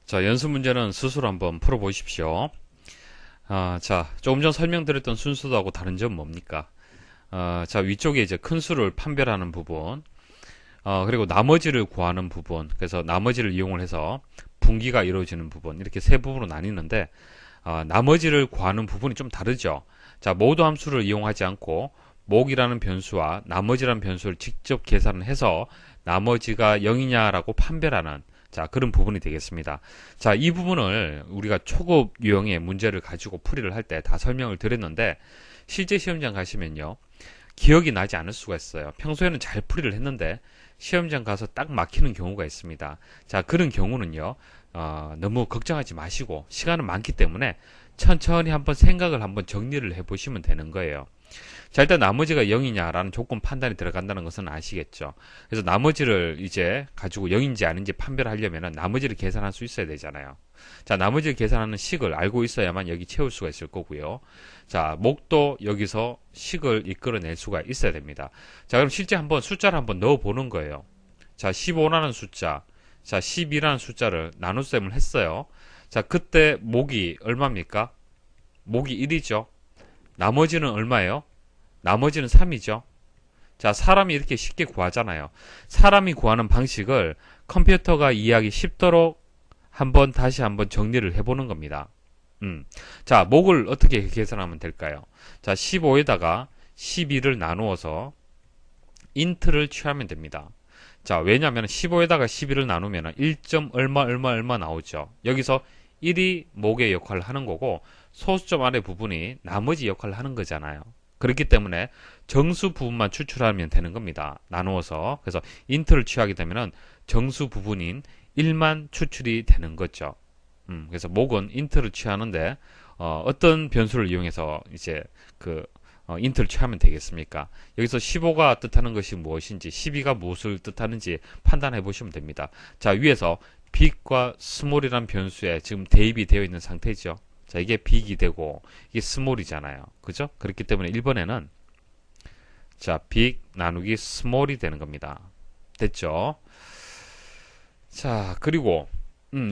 자, 연습 문제는 스스로 한번 풀어보십시오. 자, 조금 전 설명드렸던 순서도하고 다른 점은 뭡니까? 자, 위쪽에 이제 큰 수를 판별하는 부분, 그리고 나머지를 구하는 부분, 그래서 나머지를 이용을 해서 분기가 이루어지는 부분, 이렇게 세 부분으로 나뉘는데, 나머지를 구하는 부분이 좀 다르죠. 자, 모두 함수를 이용하지 않고, 목이라는 변수와 나머지라는 변수를 직접 계산을 해서 나머지가 0이냐라고 판별하는 자, 그런 부분이 되겠습니다. 자, 이 부분을 우리가 초급 유형의 문제를 가지고 풀이를 할 때 다 설명을 드렸는데, 실제 시험장 가시면요, 기억이 나지 않을 수가 있어요. 평소에는 잘 풀이를 했는데, 시험장 가서 딱 막히는 경우가 있습니다. 자, 그런 경우는요, 너무 걱정하지 마시고, 시간은 많기 때문에 천천히 한번 생각을 한번 정리를 해 보시면 되는 거예요. 자, 일단 나머지가 0이냐라는 조건 판단이 들어간다는 것은 아시겠죠. 그래서 나머지를 이제 가지고 0인지 아닌지 판별하려면 나머지를 계산할 수 있어야 되잖아요. 자, 나머지를 계산하는 식을 알고 있어야만 여기 채울 수가 있을 거고요. 자, 목도 여기서 식을 이끌어낼 수가 있어야 됩니다. 자, 그럼 실제 한번 숫자를 한번 넣어 보는 거예요. 자, 15라는 숫자, 자, 12라는 숫자를 나눗셈을 했어요. 자, 그때 목이 얼마입니까? 목이 1이죠. 나머지는 얼마예요? 나머지는 3이죠. 자, 사람이 이렇게 쉽게 구하잖아요. 사람이 구하는 방식을 컴퓨터가 이해하기 쉽도록 다시 한번 정리를 해보는 겁니다. 자, 목을 어떻게 계산하면 될까요? 자, 15에다가 12를 나누어서 인트를 취하면 됩니다. 자, 왜냐하면 15에다가 12를 나누면 1. 얼마 나오죠. 여기서 1이 목의 역할을 하는 거고 소수점 아래 부분이 나머지 역할을 하는 거잖아요. 그렇기 때문에 정수 부분만 추출하면 되는 겁니다. 나누어서. 그래서 인트를 취하게 되면 정수 부분인 1만 추출이 되는 거죠. 그래서 목은 인트를 취하는데 어떤 변수를 이용해서 이제 인트를 취하면 되겠습니까? 여기서 15가 뜻하는 것이 무엇인지 12가 무엇을 뜻하는지 판단해 보시면 됩니다. 자, 위에서 빅과 스몰이란 변수에 지금 대입이 되어 있는 상태죠. 자, 이게 빅이 되고 이게 스몰이잖아요. 그죠? 그렇기 때문에 1번에는 자, 빅 나누기 스몰이 되는 겁니다. 됐죠? 자, 그리고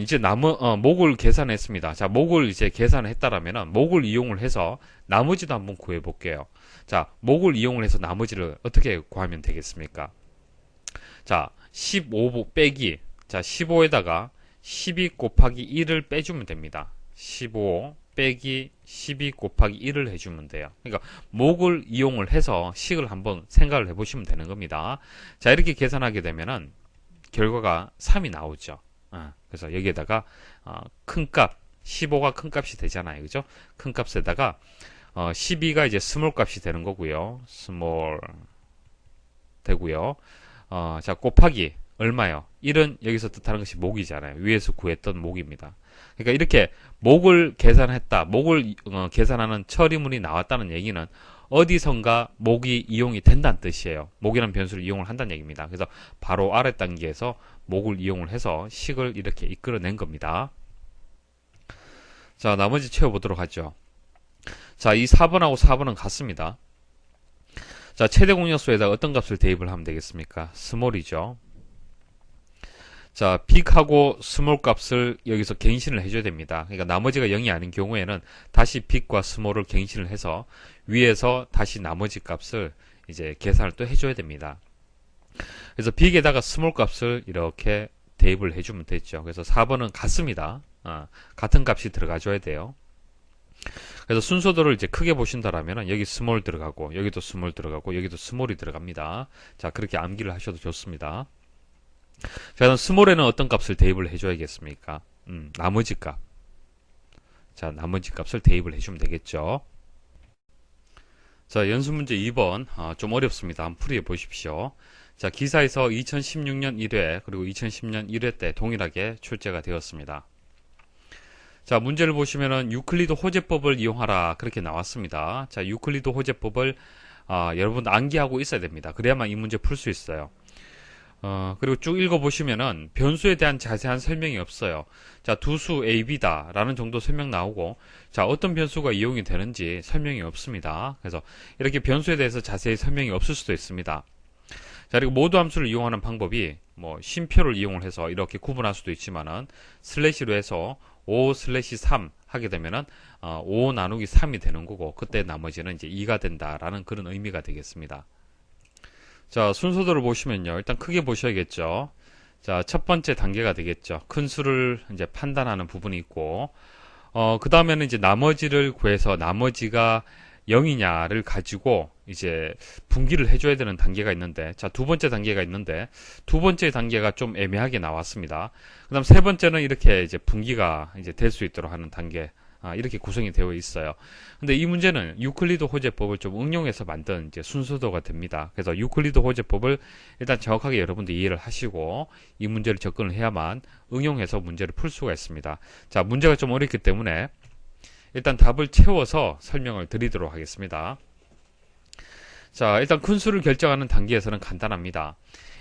이제 목을 계산했습니다. 자, 목을 이제 계산을 했다라면은 목을 이용을 해서 나머지도 한번 구해 볼게요. 자, 목을 이용을 해서 나머지를 어떻게 구하면 되겠습니까? 자, 15 빼기 자, 15에다가 12 곱하기 1을 빼주면 됩니다. 15 빼기 12 곱하기 1을 해주면 돼요. 그러니까 목을 이용을 해서 식을 한번 생각을 해보시면 되는 겁니다. 자, 이렇게 계산하게 되면은 결과가 3이 나오죠. 그래서 여기에다가 큰 값, 15가 큰 값이 되잖아요. 그죠? 큰 값에다가 12가 이제 스몰 값이 되는 거고요. 스몰 되고요. 자, 곱하기 얼마요? 1은 여기서 뜻하는 것이 목이잖아요. 위에서 구했던 목입니다. 그러니까 이렇게 목을 계산했다. 목을 계산하는 처리문이 나왔다는 얘기는 어디선가 목이 이용이 된다는 뜻이에요. 목이라는 변수를 이용을 한다는 얘기입니다. 그래서 바로 아래 단계에서 목을 이용을 해서 식을 이렇게 이끌어낸 겁니다. 자, 나머지 채워보도록 하죠. 자, 이 4번하고 4번은 같습니다. 자, 최대 공약수에다가 어떤 값을 대입을 하면 되겠습니까? 스몰이죠. 자, 빅하고 스몰 값을 여기서 갱신을 해줘야 됩니다. 그러니까 나머지가 0이 아닌 경우에는 다시 빅과 스몰을 갱신을 해서 위에서 다시 나머지 값을 이제 계산을 또 해줘야 됩니다. 그래서 빅에다가 스몰 값을 이렇게 대입을 해주면 되죠. 그래서 4번은 같습니다. 같은 값이 들어가줘야 돼요. 그래서 순서도를 이제 크게 보신다라면 여기 스몰 들어가고 여기도 스몰 들어가고 여기도 스몰이 들어갑니다. 자, 그렇게 암기를 하셔도 좋습니다. 자, 그럼 스몰에는 어떤 값을 대입을 해줘야겠습니까? 나머지 값. 자, 나머지 값을 대입을 해주면 되겠죠. 자, 연습 문제 2번. 좀 어렵습니다. 한번 풀이해 보십시오. 자, 기사에서 2016년 1회, 그리고 2010년 1회 때 동일하게 출제가 되었습니다. 자, 문제를 보시면은 유클리드 호재법을 이용하라. 그렇게 나왔습니다. 자, 유클리드 호재법을, 여러분 암기하고 있어야 됩니다. 그래야만 이 문제 풀 수 있어요. 그리고 쭉 읽어보시면은 변수에 대한 자세한 설명이 없어요. 자, 두수 A, B다 라는 정도 설명 나오고, 자, 어떤 변수가 이용이 되는지 설명이 없습니다. 그래서 이렇게 변수에 대해서 자세히 설명이 없을 수도 있습니다. 자, 그리고 모두 함수를 이용하는 방법이 뭐 쉼표를 이용을 해서 이렇게 구분할 수도 있지만은 슬래시로 해서 5/3 하게 되면은 5 나누기 3이 되는 거고, 그때 나머지는 이제 2가 된다라는 그런 의미가 되겠습니다. 자, 순서대로 보시면요. 일단 크게 보셔야겠죠. 자, 첫 번째 단계가 되겠죠. 큰 수를 이제 판단하는 부분이 있고, 그 다음에는 이제 나머지를 구해서 나머지가 0이냐를 가지고 이제 분기를 해줘야 되는 단계가 있는데, 자, 두 번째 단계가 있는데, 두 번째 단계가 좀 애매하게 나왔습니다. 그 다음 세 번째는 이렇게 이제 분기가 이제 될 수 있도록 하는 단계, 이렇게 구성이 되어 있어요. 근데 이 문제는 유클리드 호재법을 좀 응용해서 만든 이제 순서도가 됩니다. 그래서 유클리드 호재법을 일단 정확하게 여러분들 이해를 하시고 이 문제를 접근을 해야만 응용해서 문제를 풀 수가 있습니다. 자, 문제가 좀 어렵기 때문에 일단 답을 채워서 설명을 드리도록 하겠습니다. 자, 일단 큰 수를 결정하는 단계에서는 간단합니다.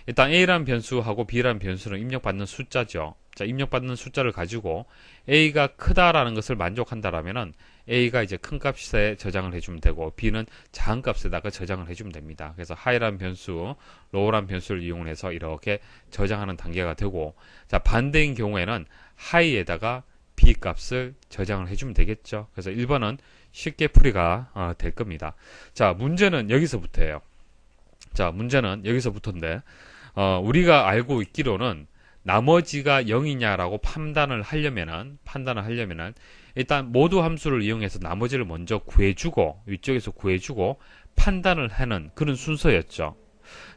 일단 A라는 변수하고 B라는 변수는 입력받는 숫자죠. 자, 입력받는 숫자를 가지고 A가 크다라는 것을 만족한다라면은 A가 이제 큰 값에 저장을 해주면 되고, B는 작은 값에다가 저장을 해주면 됩니다. 그래서 high라는 변수, low라는 변수를 이용해서 이렇게 저장하는 단계가 되고, 자, 반대인 경우에는 high에다가 B 값을 저장을 해주면 되겠죠. 그래서 1번은 쉽게 풀이가 될 겁니다. 자, 문제는 여기서부터예요. 자, 문제는 여기서부터인데, 우리가 알고 있기로는 나머지가 0이냐라고 판단을 하려면은 일단 모두 함수를 이용해서 나머지를 먼저 구해주고, 위쪽에서 구해주고 판단을 하는 그런 순서였죠.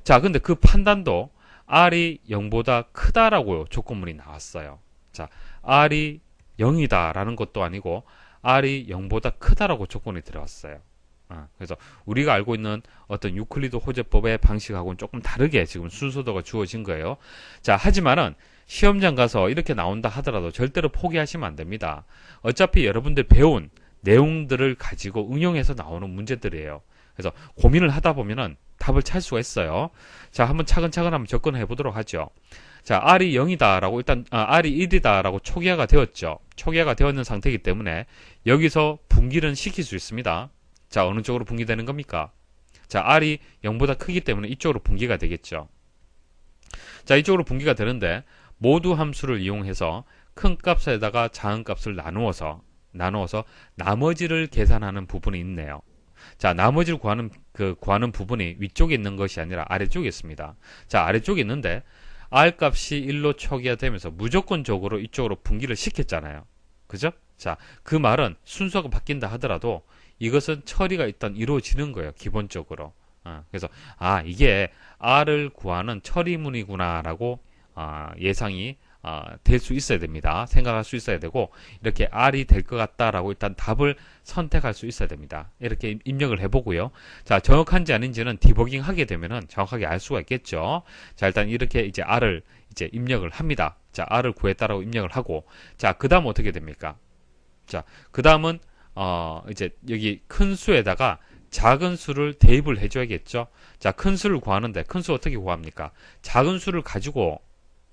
자, 근데 그 판단도 R이 0보다 크다라고 조건문이 나왔어요. 자, R이 0이다 라는 것도 아니고 R이 0보다 크다라고 조건이 들어왔어요. 그래서 우리가 알고 있는 어떤 유클리드 호재법의 방식하고는 조금 다르게 지금 순서도가 주어진 거예요. 자, 하지만은 시험장 가서 이렇게 나온다 하더라도 절대로 포기하시면 안 됩니다. 어차피 여러분들 배운 내용들을 가지고 응용해서 나오는 문제들이에요. 그래서 고민을 하다 보면은 답을 찾을 수가 있어요. 자, 한번 차근차근 한번 접근해 보도록 하죠. 자, R이 0이다라고 일단 R이 1이다라고 초기화가 되었죠. 초기화가 되어 있는 상태이기 때문에 여기서 분기는 시킬 수 있습니다. 자, 어느 쪽으로 분기되는 겁니까? 자, R이 0보다 크기 때문에 이쪽으로 분기가 되겠죠. 자, 이쪽으로 분기가 되는데 모두 함수를 이용해서 큰 값에다가 작은 값을 나누어서 나머지를 계산하는 부분이 있네요. 자, 나머지를 구하는 부분이 위쪽에 있는 것이 아니라 아래쪽에 있습니다. 자, 아래쪽에 있는데 R 값이 1로 초기화되면서 무조건적으로 이쪽으로 분기를 시켰잖아요. 그죠? 자, 그 말은 순서가 바뀐다 하더라도 이것은 처리가 일단 이루어지는 거예요. 기본적으로. 그래서 이게 R을 구하는 처리문이구나라고 예상이 될 수 있어야 됩니다. 생각할 수 있어야 되고, 이렇게 R이 될 것 같다라고 일단 답을 선택할 수 있어야 됩니다. 이렇게 입력을 해보고요. 자, 정확한지 아닌지는 디버깅 하게 되면은 정확하게 알 수가 있겠죠. 자, 일단 이렇게 이제 R을 이제 입력을 합니다. 자, R을 구했다라고 입력을 하고, 자, 그 다음 어떻게 됩니까? 자, 그 다음은 이제 여기 큰 수에다가 작은 수를 대입을 해줘야겠죠. 자, 큰 수를 구하는데 큰 수 어떻게 구합니까? 작은 수를 가지고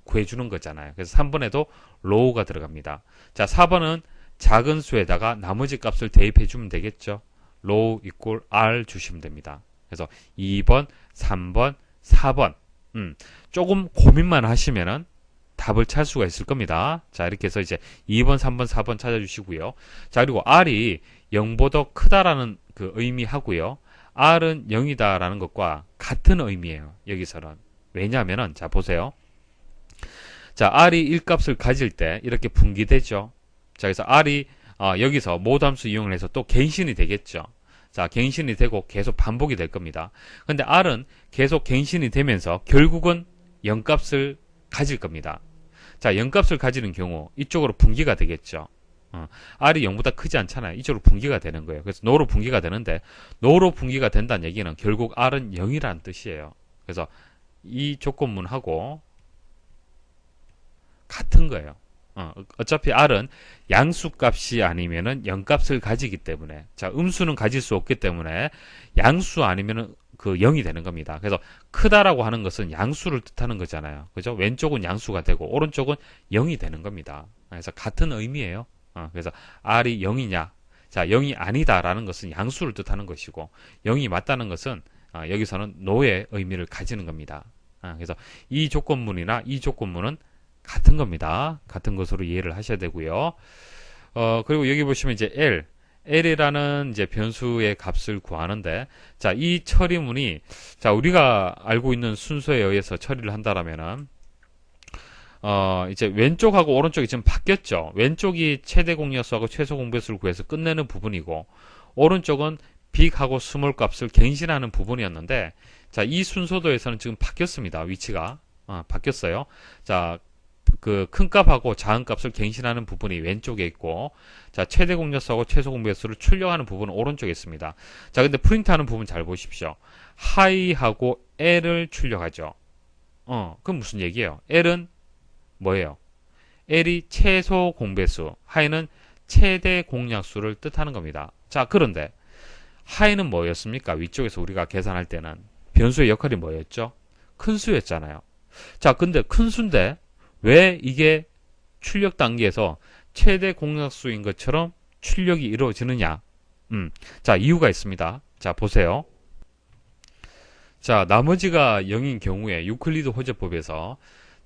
구해주는 거잖아요. 그래서 3번에도 low가 들어갑니다. 자, 4번은 작은 수에다가 나머지 값을 대입해주면 되겠죠. low equal r 주시면 됩니다. 그래서 2번, 3번, 4번 조금 고민만 하시면은 답을 찾을 수가 있을 겁니다. 자, 이렇게 해서 이제 2번, 3번, 4번 찾아주시고요. 자, 그리고 R이 0보다 크다라는 그 의미하고요. R은 0이다라는 것과 같은 의미예요. 여기서는. 왜냐하면은, 자, 보세요. 자, R이 1값을 가질 때 이렇게 분기되죠. 자, 그래서 R이 여기서 모함수 이용을 해서 또 갱신이 되겠죠. 자, 갱신이 되고 계속 반복이 될 겁니다. 근데 R은 계속 갱신이 되면서 결국은 0값을 가질 겁니다. 자, 0값을 가지는 경우 이쪽으로 분기가 되겠죠. R이 0보다 크지 않잖아요. 이쪽으로 분기가 되는 거예요. 그래서 노로 분기가 되는데, 노로 분기가 된다는 얘기는 결국 R은 0이라는 뜻이에요. 그래서 이 조건문하고 같은 거예요. 어차피 R은 양수값이 아니면은 0값을 가지기 때문에, 자, 음수는 가질 수 없기 때문에 양수 아니면은 그 0이 되는 겁니다. 그래서 크다라고 하는 것은 양수를 뜻하는 거잖아요. 그죠? 왼쪽은 양수가 되고 오른쪽은 0이 되는 겁니다. 그래서 같은 의미예요. 그래서 R이 0이냐? 자, 0이 아니다라는 것은 양수를 뜻하는 것이고, 0이 맞다는 것은 여기서는 no의 의미를 가지는 겁니다. 그래서 이 조건문이나 이 조건문은 같은 겁니다. 같은 것으로 이해를 하셔야 되고요. 그리고 여기 보시면 이제 L이라는 이제 변수의 값을 구하는데, 자, 이 처리문이, 자, 우리가 알고 있는 순서에 의해서 처리를 한다라면은, 이제 왼쪽하고 오른쪽이 지금 바뀌었죠. 왼쪽이 최대 공약수하고 최소 공배수를 구해서 끝내는 부분이고, 오른쪽은 빅하고 스몰 값을 갱신하는 부분이었는데, 자, 이 순서도에서는 지금 바뀌었습니다. 위치가. 바뀌었어요. 자, 그 큰 값하고 작은 값을 갱신하는 부분이 왼쪽에 있고, 자, 최대 공약수하고 최소 공배수를 출력하는 부분은 오른쪽에 있습니다. 자, 근데 프린트하는 부분 잘 보십시오. 하이하고 L을 출력하죠. 그럼 무슨 얘기예요? L은 뭐예요? L이 최소 공배수, 하이는 최대 공약수를 뜻하는 겁니다. 자, 그런데 하이는 뭐였습니까? 위쪽에서 우리가 계산할 때는 변수의 역할이 뭐였죠? 큰 수였잖아요. 자, 근데 큰 수인데 왜 이게 출력 단계에서 최대 공약수인 것처럼 출력이 이루어지느냐? 자, 이유가 있습니다. 자, 보세요. 자, 나머지가 0인 경우에 유클리드 호재법에서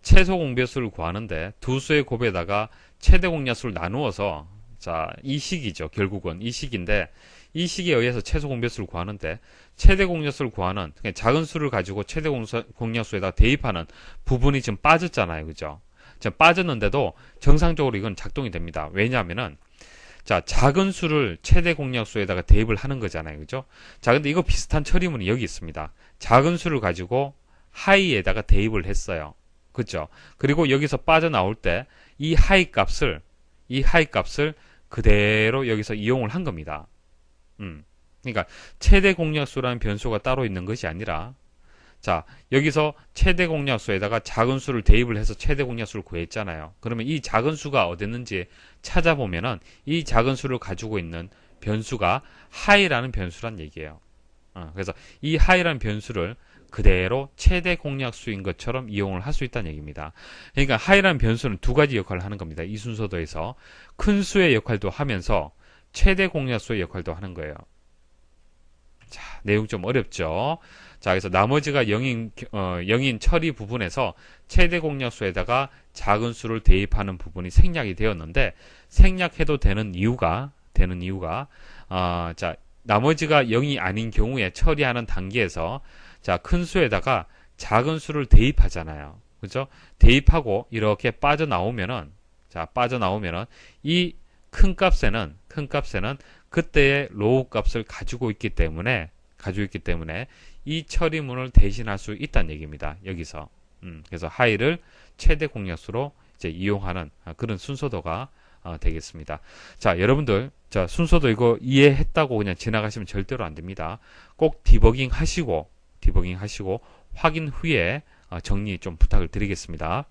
최소 공배수를 구하는데 두 수의 곱에다가 최대 공약수를 나누어서, 자, 이 식이죠. 결국은 이 식인데, 이 식에 의해서 최소 공배수를 구하는데, 최대 공약수를 구하는 작은 수를 가지고 최대 공약수에다 대입하는 부분이 지금 빠졌잖아요. 그죠? 지금 빠졌는데도 정상적으로 이건 작동이 됩니다. 왜냐하면은, 자, 작은 수를 최대 공약수에다가 대입을 하는 거잖아요. 그죠? 자, 근데 이거 비슷한 처리문이 여기 있습니다. 작은 수를 가지고 하이에다가 대입을 했어요. 그죠? 그리고 여기서 빠져나올 때 이 하이 값을 그대로 여기서 이용을 한 겁니다. 그러니까 최대 공약수라는 변수가 따로 있는 것이 아니라, 자, 여기서 최대 공약수에다가 작은 수를 대입을 해서 최대 공약수를 구했잖아요. 그러면 이 작은 수가 어딨는지 찾아보면은 이 작은 수를 가지고 있는 변수가 하이라는 변수란 얘기예요. 그래서 이 하이라는 변수를 그대로 최대 공약수인 것처럼 이용을 할 수 있다는 얘기입니다. 그러니까 하이라는 변수는 두 가지 역할을 하는 겁니다. 이 순서도에서 큰 수의 역할도 하면서 최대 공약수의 역할도 하는 거예요. 자, 내용 좀 어렵죠? 자, 그래서 나머지가 0인 처리 부분에서 최대 공약수에다가 작은 수를 대입하는 부분이 생략이 되었는데, 생략해도 되는 이유가, 자, 나머지가 0이 아닌 경우에 처리하는 단계에서, 자, 큰 수에다가 작은 수를 대입하잖아요. 그죠? 대입하고 이렇게 빠져나오면은, 이 큰 값에는 그때의 로우 값을 가지고 있기 때문에 이 처리문을 대신할 수 있다는 얘기입니다. 여기서. 그래서 하이를 최대 공약수로 이제 이용하는 그런 순서도가 되겠습니다. 자, 여러분들, 자, 순서도 이거 이해했다고 그냥 지나가시면 절대로 안 됩니다. 꼭 디버깅 하시고 확인 후에 정리 좀 부탁을 드리겠습니다.